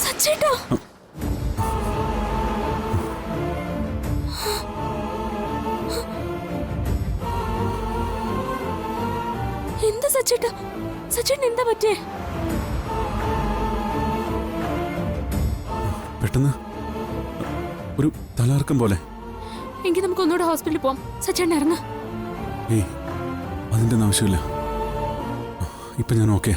സച്ചേട്ടാ, എന്താ സച്ചേട്ടാ? സച്ചേട്ടൻ എന്താ പറ്റേ? പെട്ടെന്ന് ഒരു തലകറക്കം പോലെ. എങ്കിൽ നമുക്ക് ഒന്നുകൂടെ ഹോസ്പിറ്റലിൽ പോവാം. സച്ചേട്ടൻ ഇറങ്ങ. ഏയ്, അതിൻ്റെ ഒന്നും ആവശ്യമില്ല. ഇപ്പൊ ഞാൻ ഓക്കെ.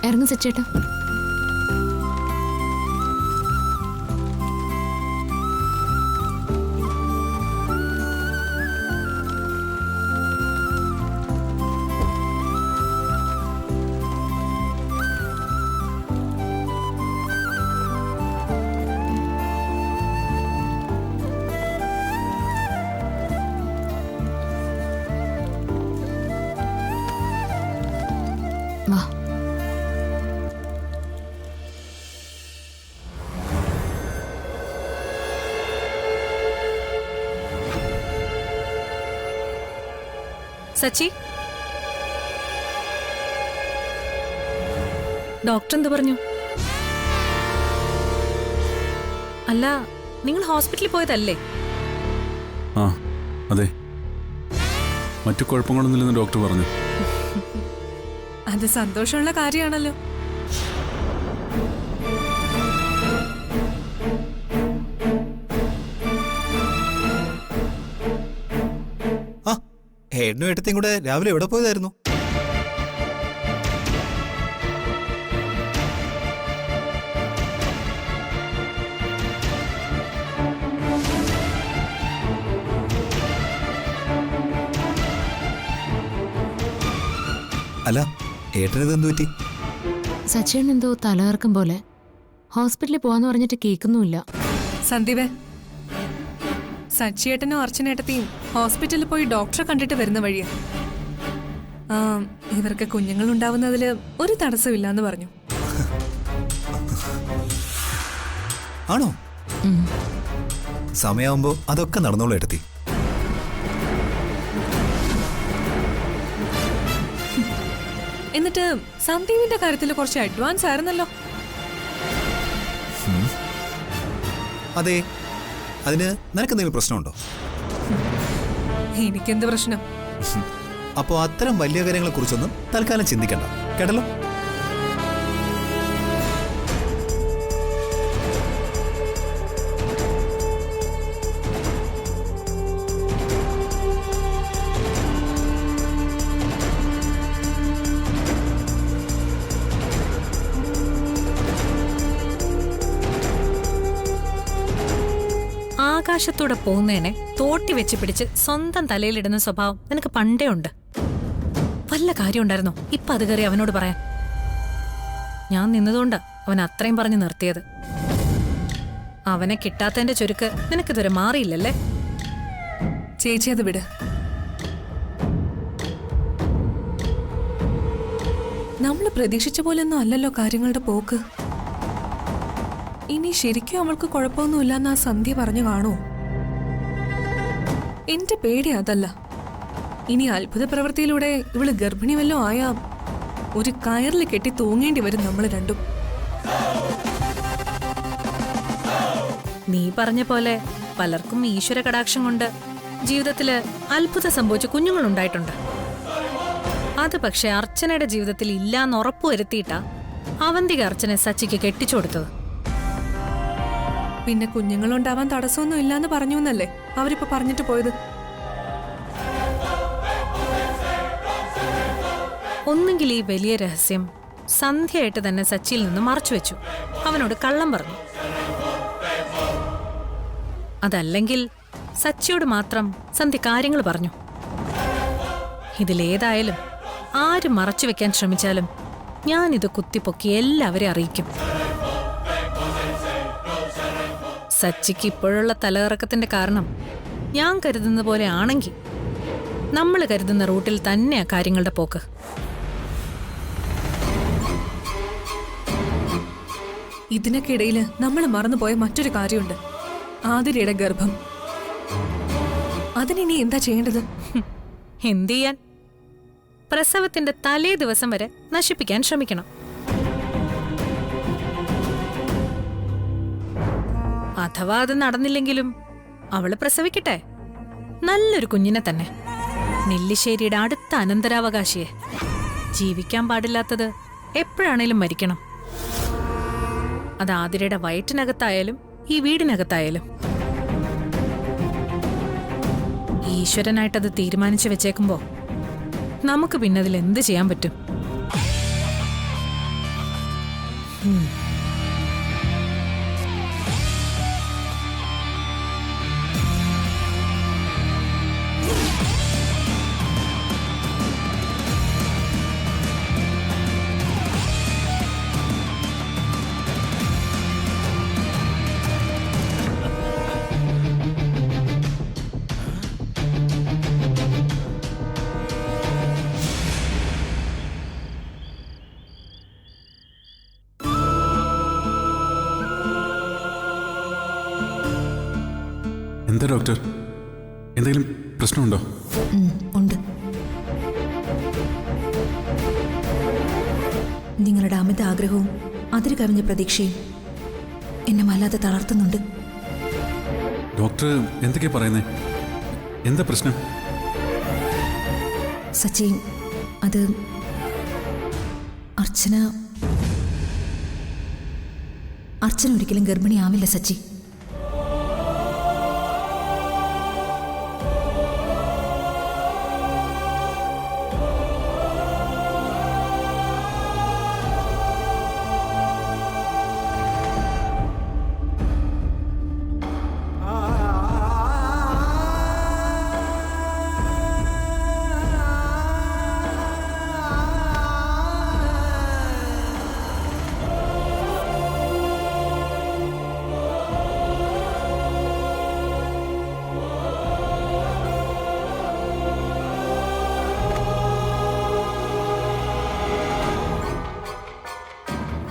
ഇറങ്ങ സച്ചേട്ടാ. വാ. സച്ചി, ഡോക്ടർ എന്ത് പറഞ്ഞു? അല്ല, നിങ്ങൾ ഹോസ്പിറ്റലിൽ പോയതല്ലേ? ആ, അതെ. മറ്റു കുഴപ്പങ്ങളൊന്നുമില്ലെന്ന് ഡോക്ടർ പറഞ്ഞു. അത് സന്തോഷമുള്ള കാര്യമാണല്ലോ. ഏട്ടനും ഏട്ടത്തെയും കൂടെ രാവിലെ എവിടെ പോയതായിരുന്നു? അല്ല, ഏട്ടനത് എന്തു പറ്റി? സച്ചേട്ടൻ എന്തോ തലകറക്കം പോലെ. ഹോസ്പിറ്റലിൽ പോവാന്ന് പറഞ്ഞിട്ട് കേൾക്കുന്നുമില്ല. സന്ദീപേ, സച്ചിയേട്ടനും അർച്ചനേട്ടത്തെയും ഹോസ്പിറ്റലിൽ പോയി ഡോക്ടറെ കണ്ടിട്ട് വരുന്ന വഴിയാ. ഇവർക്ക് കുഞ്ഞുങ്ങൾ ഉണ്ടാവുന്നതില് ഒരു തടസ്സമില്ലാന്ന് പറഞ്ഞു. ആണോ? സമയമാകുമ്പോ അതൊക്കെ നടന്നോളൂ ഏട്ടത്തി. എന്നിട്ട് സന്ദീപിന്റെ കാര്യത്തിൽ കുറച്ച് അഡ്വാൻസ് ആയിരുന്നല്ലോ. അതെ, അതിന് നിനക്കെന്തെങ്കിലും പ്രശ്നമുണ്ടോ? എനിക്കെന്ത് പ്രശ്നം? അപ്പോ അത്തരം വലിയ കാര്യങ്ങളെ കുറിച്ചൊന്നും തൽക്കാലം ചിന്തിക്കണ്ട, കേട്ടല്ലോ? ആകാശത്തൂടെ പോകുന്നതിനെ തോട്ടി വെച്ച് പിടിച്ച് സ്വന്തം തലയിലിടുന്ന സ്വഭാവം നിനക്ക് പണ്ടേ ഉണ്ട്. വല്ല കാര്യം ഉണ്ടായിരുന്നോ ഇപ്പൊ അത് കയറി അവനോട് പറയാൻ? ഞാൻ നിന്നതുകൊണ്ടാ അവൻ അത്രയും പറഞ്ഞു നിർത്തിയത്. അവനെ കിട്ടാത്തതിന്റെ ചുരുക്ക് നിനക്കിതുവരെ മാറിയില്ലല്ലേ? ചേച്ചി അത് വിട്. നമ്മൾ പ്രതീക്ഷിച്ച പോലൊന്നും അല്ലല്ലോ കാര്യങ്ങളുടെ പോക്ക്. ഇനി ശരിക്കും അവൾക്ക് കുഴപ്പമൊന്നുമില്ലെന്ന് ആ സന്ധ്യ പറഞ്ഞു കാണുമോ? എന്റെ പേടി അതല്ല. ഇനി അത്ഭുത പ്രവൃത്തിയിലൂടെ ഇവള് ഗർഭിണി വല്ലോ ആയാ ഒരു കയറിൽ കെട്ടി തൂങ്ങേണ്ടി വരും നമ്മൾ രണ്ടും. നീ പറഞ്ഞ പോലെ പലർക്കും ഈശ്വര കടാക്ഷം കൊണ്ട് ജീവിതത്തില് അത്ഭുതം സംഭവിച്ച കുഞ്ഞുങ്ങളുണ്ടായിട്ടുണ്ട്. അത് പക്ഷെ അർച്ചനയുടെ ജീവിതത്തിൽ ഇല്ലാന്ന് ഉറപ്പുവരുത്തിയിട്ടാ അവന്തിക അർച്ചനെ സച്ചിക്ക് കെട്ടിച്ചു കൊടുത്തത്. പിന്നെ കുഞ്ഞുങ്ങളുണ്ടാവാൻ തടസ്സമൊന്നും ഇല്ലാന്ന് പറഞ്ഞു എന്നല്ലേ അവരിപ്പോ പറഞ്ഞിട്ട് പോയത്. ഒന്നുകിൽ ഈ വലിയ രഹസ്യം സന്ധ്യയായിട്ട് തന്നെ സച്ചിയിൽ നിന്ന് മറച്ചുവെച്ചു, അവനോട് കള്ളം പറഞ്ഞു. അതല്ലെങ്കിൽ സച്ചിയോട് മാത്രം സന്ധ്യ കാര്യങ്ങൾ പറഞ്ഞു. ഇതിലേതായാലും ആര് മറച്ചുവെക്കാൻ ശ്രമിച്ചാലും ഞാനിത് കുത്തിപ്പൊക്കി എല്ലാവരെയും അറിയിക്കും. സച്ചിക്ക് ഇപ്പോഴുള്ള തലകറക്കത്തിന്റെ കാരണം ഞാൻ കരുതുന്ന പോലെ ആണെങ്കിൽ നമ്മൾ കരുതുന്ന റൂട്ടിൽ തന്നെയാ കാര്യങ്ങളുടെ പോക്ക്. ഇതിനൊക്കെ ഇടയിൽ നമ്മൾ മറന്നുപോയ മറ്റൊരു കാര്യമുണ്ട്, ആതിരയുടെ ഗർഭം. അതിനി എന്താ ചെയ്യേണ്ടത്? എന്ത് ചെയ്യാൻ? പ്രസവത്തിന്റെ തലേ ദിവസം വരെ നശിപ്പിക്കാൻ ശ്രമിക്കണം. അഥവാ അത് നടന്നില്ലെങ്കിലും അവള് പ്രസവിക്കട്ടെ, നല്ലൊരു കുഞ്ഞിനെ തന്നെ. നെല്ലിശ്ശേരിയുടെ അടുത്ത അനന്തരാവകാശിയെ. ജീവിക്കാൻ പാടില്ലാത്തത് എപ്പോഴാണേലും മരിക്കണം. അത് ആതിരയുടെ വയറ്റിനകത്തായാലും ഈ വീടിനകത്തായാലും. ഈശ്വരനായിട്ടത് തീരുമാനിച്ചു വെച്ചേക്കുമ്പോ നമുക്ക് പിന്നെ അതിൽ എന്ത് ചെയ്യാൻ പറ്റും? എന്താ ഡോക്ടർ, എന്തെങ്കിലും പ്രശ്നമുണ്ടോ? ഉണ്ട്. നിങ്ങളുടെ അമിത ആഗ്രഹവും അതിര് കവിഞ്ഞ പ്രതീക്ഷയും എന്നെ വല്ലാതെ തളർത്തുന്നുണ്ട്. ഡോക്ടർ എന്തൊക്കെയാ പറയുന്നേ? എന്താ പ്രശ്നം? സച്ചി, അത് അർച്ചന ഒരിക്കലും ഗർഭിണിയാവില്ല സച്ചി.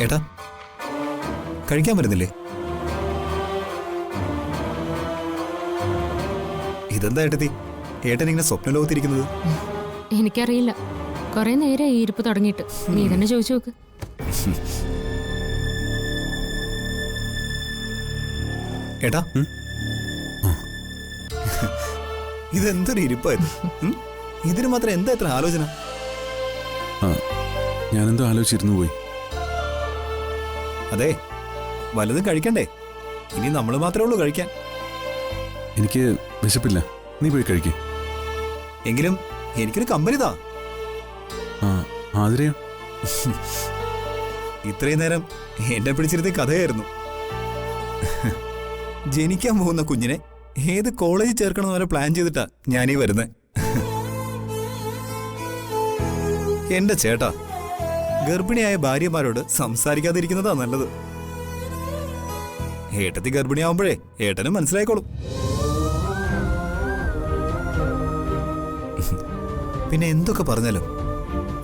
ഏട്ടാ, കഴിക്കാൻ വരുന്നില്ലേ? ഇതെന്താ ഏട്ടത്തി, ഏട്ടൻ ഇങ്ങനെ സ്വപ്നലോകത്തിരിക്കുന്നത്? എനിക്കറിയില്ല, കുറെ നേരം ഈ ഇരിപ്പ് തുടങ്ങിയിട്ട്. നീ തന്നെ ചോദിച്ചു നോക്ക്. ഏട്ടാ, ഇതെന്തൊരു ഇരിപ്പായത്? ഇതിന് മാത്രം എന്താ എത്ര ആലോചന? ഞാനെന്തോ ആലോചിച്ചിരുന്നു പോയി. അതെ, വലുതും കഴിക്കണ്ടേ? ഇനി നമ്മൾ മാത്രമേ ഉള്ളൂ കഴിക്കാൻ. എനിക്ക് വിശപ്പില്ല, നീ പോയി കഴിക്കേ. എങ്കിലും എനിക്കൊരു കമ്പനി താ. ആതിരയോ? ഇത്രയും നേരം എന്നെ പിടിച്ചിരുത്തി കഥയായിരുന്നു. ജനിക്കാൻ പോകുന്ന കുഞ്ഞിനെ ഏത് കോളേജിൽ ചേർക്കണമെന്ന് വരെ പ്ലാൻ ചെയ്തിട്ടാ ഞാനീ വരുന്നത്. എന്റെ ചേട്ടാ, ഗർഭിണിയായ ഭാര്യമാരോട് സംസാരിക്കാതിരിക്കുന്നതാ നല്ലത്. ഏട്ടത്തി ഗർഭിണിയാവുമ്പോഴേ ഏട്ടനും മനസ്സിലായിക്കോളും. പിന്നെ എന്തൊക്കെ പറഞ്ഞാലും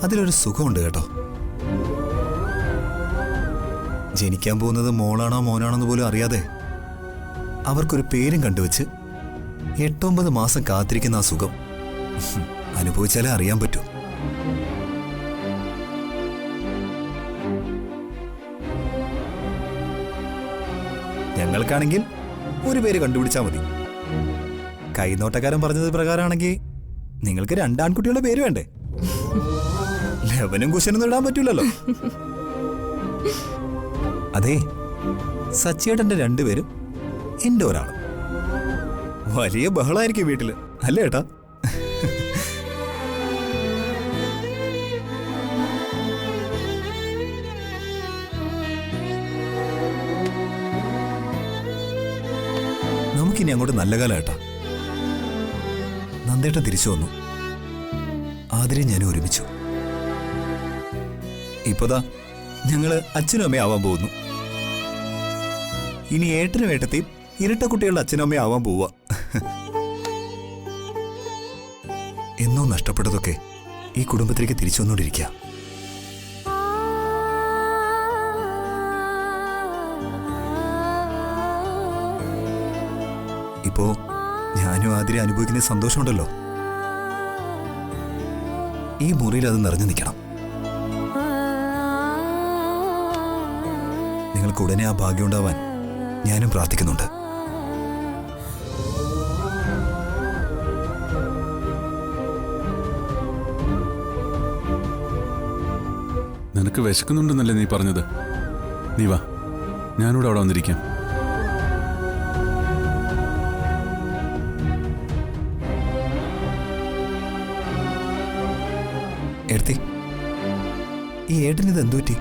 അതിലൊരു സുഖമുണ്ട് കേട്ടോ. ജനിക്കാൻ പോകുന്നത് മോളാണോ മോനാണോന്ന് പോലും അറിയാതെ അവർക്കൊരു പേരും കണ്ടുവച്ച് 8-9 മാസം കാത്തിരിക്കുന്ന ആ സുഖം അനുഭവിച്ചാലേ അറിയാൻ പറ്റൂ. ഞങ്ങൾക്കാണെങ്കിൽ ഒരു പേര് കണ്ടുപിടിച്ചാൽ മതി. കൈനോട്ടക്കാരൻ പറഞ്ഞത് പ്രകാരമാണെങ്കിൽ നിങ്ങൾക്ക് 2 ആൺകുട്ടികളുടെ പേര് വേണ്ടേ? ലവനും കുശനൊന്നും ഇടാൻ പറ്റൂലല്ലോ. അതെ, സച്ചിയേട്ടന്റെ 2 പേരും എന്റെ ഒരാളും. വലിയ ബഹളായിരിക്കും വീട്ടില്, അല്ലേ ഏട്ടാ? നമുക്കിനി അങ്ങോട്ട് നല്ല കാലം ഏട്ടാ. നന്ദേട്ടൻ തിരിച്ചു വന്നു, ആതിരെ ഞാനും ഒരുമിച്ചു. ഇപ്പോതാ ഞങ്ങള് അച്ഛനും അമ്മയും ആവാൻ പോകുന്നു. ഇനി ഏട്ടനും ഏട്ടത്തെയും ഇരട്ട കുട്ടികളുടെ അച്ഛനും അമ്മയും ആവാൻ പോവുക. എന്നോ നഷ്ടപ്പെട്ടതൊക്കെ ഈ കുടുംബത്തിലേക്ക് തിരിച്ചു വന്നുകൊണ്ടിരിക്കുക. ഇപ്പോ ഞാനും ആതിരെ അനുഭവിക്കുന്ന സന്തോഷമുണ്ടല്ലോ, ഈ മുറിയിൽ അത് നിറഞ്ഞു നിൽക്കണം. നിങ്ങൾക്ക് ഉടനെ ആ ഭാഗ്യം ഉണ്ടാവാൻ ഞാനും പ്രാർത്ഥിക്കുന്നുണ്ട്. നിനക്ക് വിശക്കുന്നുണ്ടെന്നല്ലേ നീ പറഞ്ഞത്? നീ വാ, ഞാനിവിടെ അവിടെ വന്നിരിക്കാം. എടുത്തി, ഈ ഏട്ടനിത് എന്തു പറ്റി?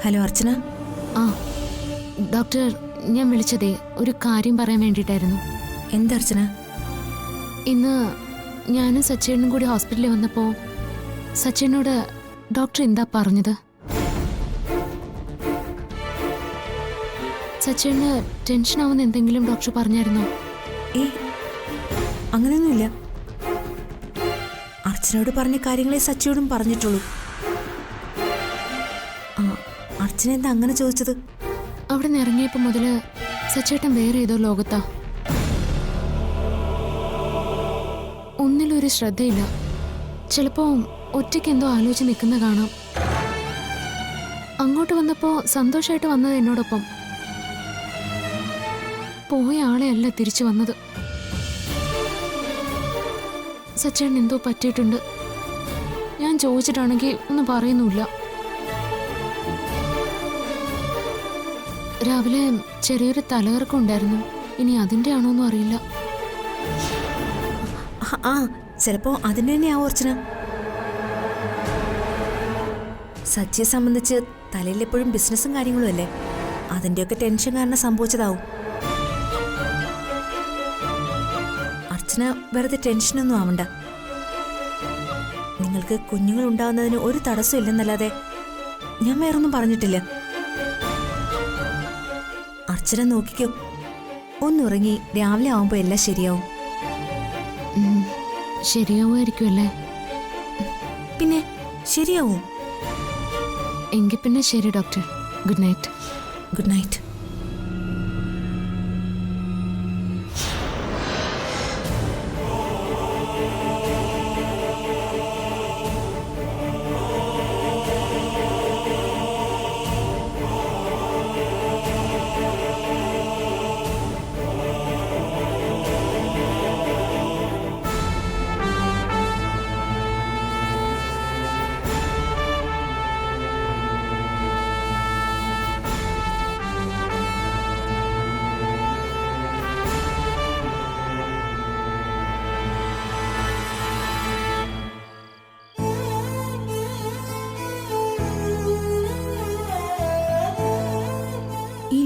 ഹലോ അർച്ചന. ആ ഡോക്ടർ, ഞാൻ വിളിച്ചതേ ഒരു കാര്യം പറയാൻ വേണ്ടിയിട്ടായിരുന്നു. എന്താ അർച്ചന? ഇന്ന് ഞാനും സച്ചേട്ടനും കൂടി ഹോസ്പിറ്റലിൽ വന്നപ്പോൾ സച്ചേട്ടനോട് ഡോക്ടർ എന്താ പറഞ്ഞത്? സച്ചേട്ടന് ടെൻഷൻ ആവുന്ന എന്തെങ്കിലും ഡോക്ടർ പറഞ്ഞായിരുന്നോ? അങ്ങനെയൊന്നുമില്ല. അർച്ചനയോട് പറഞ്ഞ കാര്യങ്ങളെ സച്ചിയോടും പറഞ്ഞിട്ടുള്ളൂ. അർച്ചന എന്താ അങ്ങനെ ചോദിച്ചത്? അവിടെ നിന്ന് ഇറങ്ങിയപ്പോൾ മുതൽ സച്ചേട്ടൻ വേറെ ഏതോ ലോകത്താ. ഒന്നിലൊരു ശ്രദ്ധയില്ല. ചിലപ്പോൾ ഒറ്റയ്ക്ക് എന്തോ ആലോചിച്ച് നിൽക്കുന്ന കാണാം. അങ്ങോട്ട് വന്നപ്പോൾ സന്തോഷമായിട്ട് വന്നത് എന്നോടൊപ്പം. പോയ ആളെ അല്ല തിരിച്ചു വന്നത്. സച്ചേട്ടൻ എന്തോ പറ്റിയിട്ടുണ്ട്. ഞാൻ ചോദിച്ചിട്ടാണെങ്കിൽ ഒന്നും പറയുന്നുമില്ല. രാവിലെ ചെറിയൊരു തലകറക്കം ഉണ്ടായിരുന്നു. ഇനി അതിൻ്റെ ആണോന്നും അറിയില്ല. ചിലപ്പോ അതിൻ്റെ തന്നെയാവും അർച്ചന. സച്ചിയെ സംബന്ധിച്ച് തലയിൽ എപ്പോഴും ബിസിനസ്സും കാര്യങ്ങളും അല്ലേ, അതിൻ്റെയൊക്കെ ടെൻഷൻ കാരണം സംഭവിച്ചതാവും. അർച്ചന വെറുതെ ടെൻഷനൊന്നും ആവണ്ട. നിങ്ങൾക്ക് കുഞ്ഞുങ്ങൾ ഉണ്ടാകുന്നതിന് ഒരു തടസ്സം ഇല്ലെന്നല്ലാതെ ഞാൻ വേറൊന്നും പറഞ്ഞിട്ടില്ല. അർച്ചന നോക്കിക്കോ, ഒന്നുറങ്ങി രാവിലെ ആവുമ്പോൾ എല്ലാം ശരിയാവും. ശരിയാവുമായിരിക്കും അല്ലേ? പിന്നെ ശരിയാവും. എങ്കിൽ പിന്നെ ശരി doctor. Good night. Good night.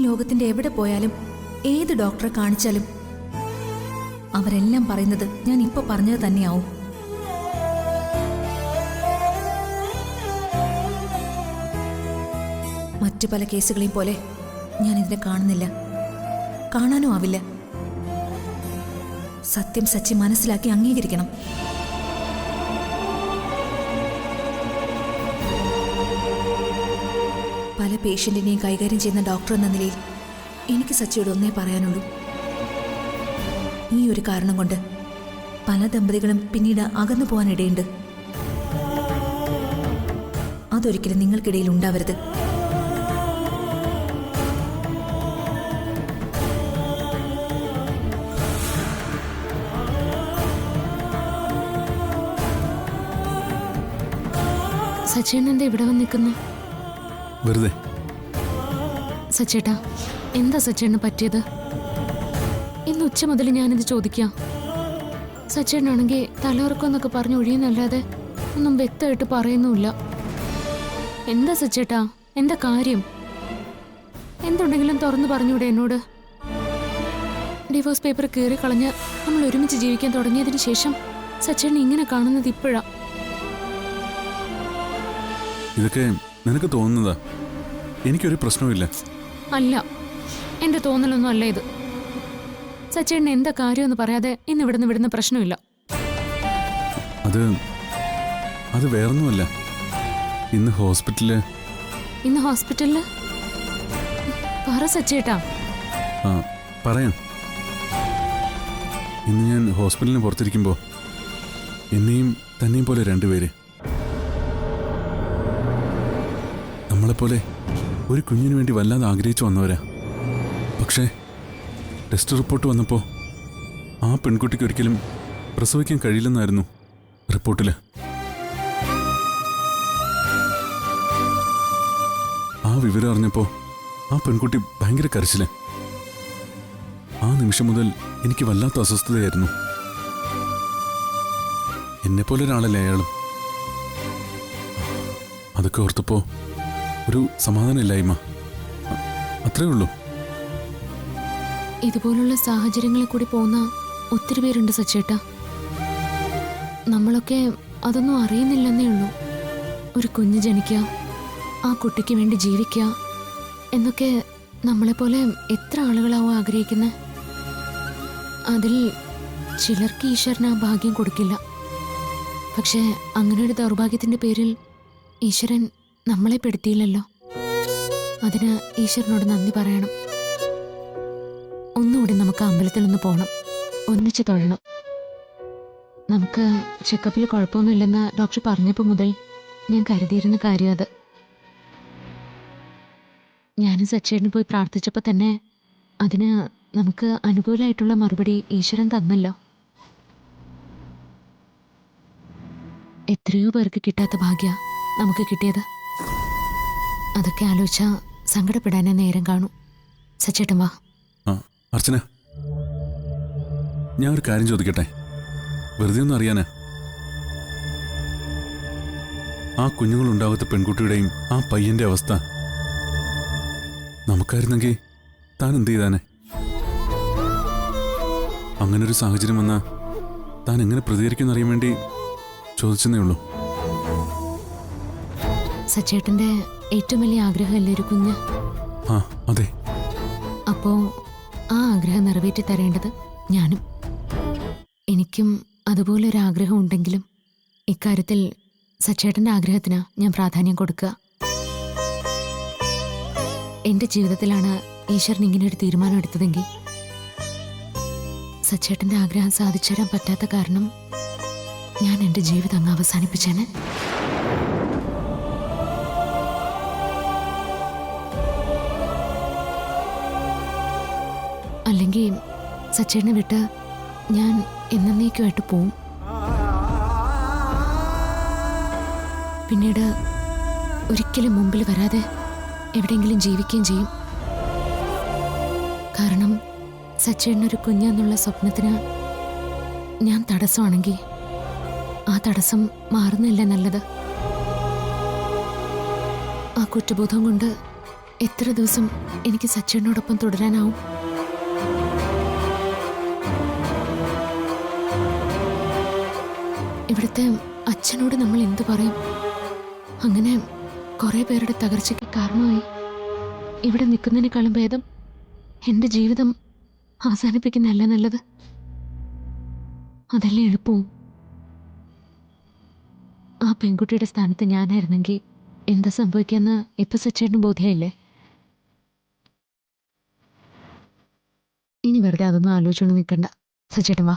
ലോകത്തിന്റെ എവിടെ പോയാലും ഏത് ഡോക്ടറെ കാണിച്ചാലും അവരെല്ലാം പറയുന്നത് ഞാൻ ഇപ്പൊ പറഞ്ഞത് തന്നെയാവും. മറ്റു പല കേസുകളെയും പോലെ ഞാൻ ഇതിനെ കാണുന്നില്ല, കാണാനും ആവില്ല. സത്യം സച്ചി മനസ്സിലാക്കി അംഗീകരിക്കണം. പേഷ്യന്റിനെയും കൈകാര്യം ചെയ്യുന്ന ഡോക്ടർ എന്ന നിലയിൽ എനിക്ക് സച്ചിയോട് ഒന്നേ പറയാനുള്ളൂ. ഈ ഒരു കാരണം കൊണ്ട് പല ദമ്പതികളും പിന്നീട് അകന്നു പോകാനിടയുണ്ട്. അതൊരിക്കലും നിങ്ങൾക്കിടയിൽ ഉണ്ടാവരുത്. സച്ചേട്ടൻ എന്താ ഇവിടെ വന്ന് നിൽക്കുന്നു? വെറുതെ. സച്ചേട്ടാ, എന്താ സച്ചേട്ടന് പറ്റിയത്? ഇന്ന് ഉച്ച മുതൽ ഞാനിത് ചോദിക്കാം. സച്ചേട്ടനാണെങ്കിൽ തലയിറക്കം എന്നൊക്കെ പറഞ്ഞ് ഒഴിയുന്നല്ലാതെ ഒന്നും വ്യക്തമായിട്ട് പറയുന്നുമില്ല. എന്താ സച്ചേട്ടാ, എന്താ കാര്യം? എന്തുണ്ടെങ്കിലും തുറന്നു പറഞ്ഞൂടെ എന്നോട്? ഡിവോഴ്സ് പേപ്പർ കീറി കളഞ്ഞ് നമ്മൾ ഒരുമിച്ച് ജീവിക്കാൻ തുടങ്ങിയതിന് ശേഷം സച്ചേട്ടൻ ഇങ്ങനെ കാണുന്നത് ഇപ്പോഴാ. ഇതൊക്കെ നിനക്ക് തോന്നുന്നതാ. എനിക്കൊരു പ്രശ്നവുമില്ല. അല്ല, എന്റെ തോന്നലൊന്നും അല്ല ഇത്. സച്ചേട്ടന് എന്താ കാര്യമെന്ന് പറയാതെ ഇന്ന് ഇവിടുന്ന് വിടുന്ന പ്രശ്നമില്ല. അത് വേറൊന്നുമല്ല. ഇന്ന് ഹോസ്പിറ്റലില്. ഇന്ന് ഹോസ്പിറ്റലില്? പറ സച്ചേട്ടാ. ആ, പറയാം. ഇന്ന് ഞാൻ ഹോസ്പിറ്റലിന് പുറത്തിരിക്കുമ്പോൾ എന്നെയും തന്നെയും പോലെ രണ്ടുപേര്, നമ്മളെപ്പോലെ ഒരു കുഞ്ഞിനു വേണ്ടി വല്ലാതെ ആഗ്രഹിച്ചു വന്നവരാ. പക്ഷേ ടെസ്റ്റ് റിപ്പോർട്ട് വന്നപ്പോൾ ആ പെൺകുട്ടിക്ക് ഒരിക്കലും പ്രസവിക്കാൻ കഴിയില്ലെന്നായിരുന്നു റിപ്പോർട്ടിൽ. ആ വിവരം അറിഞ്ഞപ്പോൾ ആ പെൺകുട്ടി ഭയങ്കര കരച്ചില്. ആ നിമിഷം മുതൽ എനിക്ക് വല്ലാത്ത അസ്വസ്ഥതയായിരുന്നു. എന്നെപ്പോലെ ഒരാളല്ലേ അയാളും. അതൊക്കെ ഓർത്തപ്പോൾ ഒരു സമാധാനമില്ലായ്മ, അത്രേ ഉള്ളൂ. ഇതുപോലുള്ള സാഹചര്യങ്ങളിൽ കൂടി പോകുന്ന ഒത്തിരി പേരുണ്ട് സച്ചേട്ടാ. നമ്മളൊക്കെ അതൊന്നും അറിയുന്നില്ലെന്നേ ഉള്ളൂ. ഒരു കുഞ്ഞ് ജനിക്കുക, ആ കുട്ടിക്ക് വേണ്ടി ജീവിക്കുക എന്നൊക്കെ നമ്മളെപ്പോലെ എത്ര ആളുകളാവും ആഗ്രഹിക്കുന്നത്. അതിൽ ചിലർക്ക് ഈശ്വരൻ ആ ഭാഗ്യം കൊടുക്കില്ല. പക്ഷേ അങ്ങനെ ഒരു ദൗർഭാഗ്യത്തിന്റെ പേരിൽ ഈശ്വരൻ നമ്മളെ പെടുത്തിയില്ലല്ലോ. അതിന് ഈശ്വരനോട് നന്ദി പറയണം. ഒന്നുകൂടി നമുക്ക് അമ്പലത്തിൽ ഒന്ന് പോകണം, ഒന്നിച്ച് തൊഴണം. നമുക്ക് ചെക്കപ്പിൽ കുഴപ്പമൊന്നുമില്ലെന്ന് ഡോക്ടർ പറഞ്ഞപ്പോൾ മുതൽ ഞാൻ കരുതിയിരുന്ന കാര്യം അത്. ഞാനും സച്ചേട്ടന് പോയി പ്രാർത്ഥിച്ചപ്പോൾ തന്നെ അതിന് നമുക്ക് അനുകൂലമായിട്ടുള്ള മറുപടി ഈശ്വരൻ തന്നല്ലോ. എത്രയോ പേർക്ക് കിട്ടാത്ത ഭാഗ്യ നമുക്ക് കിട്ടിയത്. അതൊക്കെ ആലോചിച്ചാ സങ്കടപ്പെടാനേ നേരം കാണൂ. സച്ചേട്ടൻ വാ. ആ, അർച്ചന, ഞാൻ ഒരു കാര്യം ചോദിക്കട്ടെ? വെറുതെ ഒന്നും അറിയാനാ. ആ കുഞ്ഞുങ്ങളുണ്ടാവാത്ത പെൺകുട്ടിയുടെയും ആ പയ്യന്റെ അവസ്ഥ നമുക്കായിരുന്നെങ്കിൽ താൻ എന്ത് ചെയ്താനെ? അങ്ങനൊരു സാഹചര്യം വന്നാൽ താൻ എങ്ങനെ പ്രതികരിക്കുമെന്നറിയാൻ വേണ്ടി ചോദിച്ചെന്നേ ഉള്ളൂ. സച്ചേട്ടന്റെ ഏറ്റവും വലിയ ആഗ്രഹമല്ലേ ഒരു കുഞ്ഞ്? ആ, അതെ. അപ്പോ ആ ആഗ്രഹം നിറവേറ്റി തരേണ്ടത് ഞാനും. എനിക്കും അതുപോലെ ഒരു ആഗ്രഹം ഉണ്ടെങ്കിലും ഇക്കാര്യത്തിൽ സച്ചേട്ടന്റെ ആഗ്രഹത്തിന് ഞാൻ പ്രാധാന്യം കൊടുക്കുക. എന്റെ ജീവിതത്തിലാണ് ഈശ്വരൻ ഇങ്ങനെ ഒരു തീരുമാനം എടുത്തതെങ്കിൽ സച്ചേട്ടന്റെ ആഗ്രഹം സാധിച്ചു തരാൻ പറ്റാത്ത കാരണം ഞാൻ എന്റെ ജീവിതം അങ്ങ് അവസാനിപ്പിച്ചേനെ. അല്ലെങ്കിൽ സച്ചേട്ടനെ വിട്ട് ഞാൻ എന്നേക്കുമായിട്ട് പോവും. പിന്നീട് ഒരിക്കലും മുമ്പിൽ വരാതെ എവിടെയെങ്കിലും ജീവിക്കുകയും ചെയ്യും. കാരണം സച്ചേട്ടനൊരു കുഞ്ഞെന്നുള്ള സ്വപ്നത്തിന് ഞാൻ തടസ്സമാണെങ്കിൽ ആ തടസ്സം മാറുന്നില്ല നല്ലത്. ആ കുറ്റബോധം കൊണ്ട് എത്ര ദിവസം എനിക്ക് സച്ചേട്ടനോടൊപ്പം തുടരാനാവും? ഇവിടുത്തെ അച്ഛനോട് നമ്മൾ എന്തു പറയും? അങ്ങനെ കുറെ പേരുടെ തകർച്ചയ്ക്ക് കാരണമായി. ഇവിടെ നിൽക്കുന്നതിനേക്കാളും ഭേദം എൻ്റെ ജീവിതം അവസാനിപ്പിക്കുന്നതല്ല നല്ലത്. അതല്ലേ എളുപ്പവും. ആ പെൺകുട്ടിയുടെ സ്ഥാനത്ത് ഞാനായിരുന്നെങ്കിൽ എന്താ സംഭവിക്കാന്ന് ഇപ്പൊ സച്ചേട്ടന് ബോധ്യമില്ലേ? ഇനി വെറുതെ അതൊന്നും ആലോചിച്ചോണ്ട് നിൽക്കണ്ട. സച്ചേട്ടൻ വാ.